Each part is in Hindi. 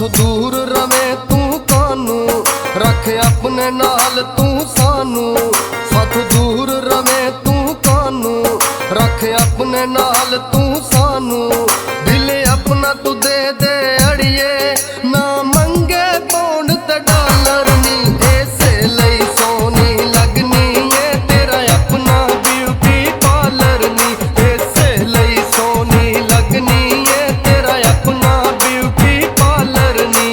साथों दूर रवे तू कानू, रख अपने नाल तू सानू। साथों दूर रवे तू कानू, रख अपने नाल तू सानू। दिल अपना तू दे दे अड़िए, ना मंगे पौंड ते डॉलर नी। ऐसे लई सोनी लगनी है तेरा अपना ब्यूटी पार्लर नी। ऐसे लई सोनी लगनी है तेरा अपना ब्यूटी पार्लर नी।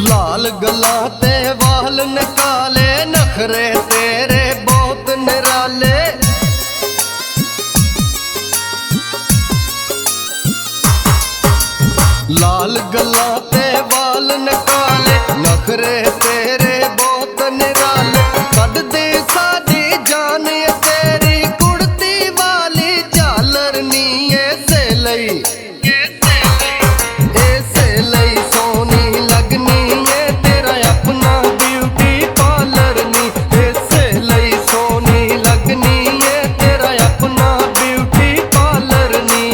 लाल गला ते वाल निकाले, नखरे तेरे बहुत निराले। लाल गला ते वाल निकाले, नखरे तेरे बहुत निराले। कद दे सादी जान ये तेरी कुड़ती वाली झालर नी। ऐसे लई सोनी लगनी है तेरा अपना ब्यूटी पार्लर नी। ऐसे लई सोनी लगनी है तेरा अपना ब्यूटी पार्लर नी।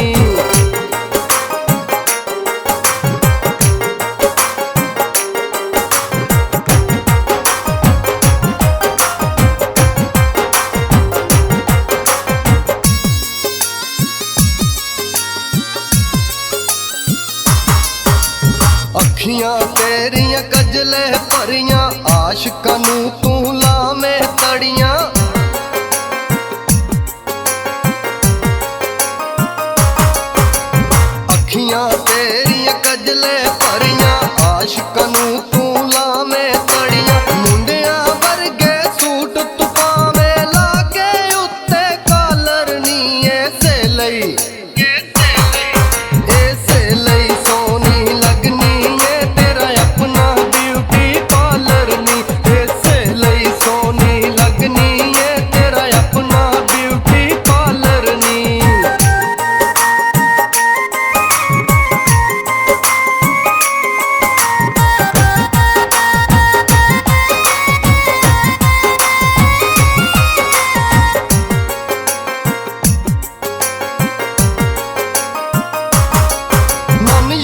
अखियां तेरियां कजले भरियां, आशिकां नू तू लावें तड़ियां। अखियां तेरियां कजले भरियां, आशिकां नू तू लावें तड़ियां। मुंडियां वर्गे सूट तू पावें, लागे उत्ते कालर नी। ऐसे लई सोनी लगनी है तेरा अपना ब्यूटी पार्लर नी। ऐसे लई सोनी लगनी है तेरा अपना ब्यूटी पार्लर नी।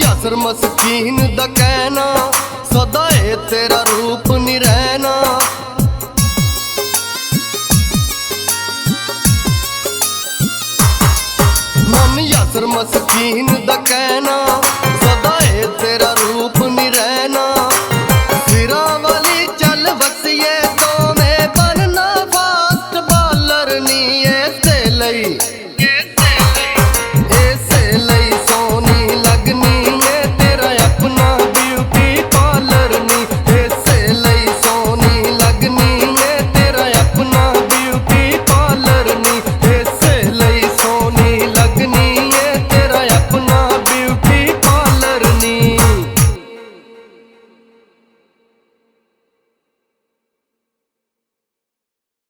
यासर मस्कीन दा कहना, सदा ए तेरा रूप नी रहना। मन यासर मस्कीन दा कहना,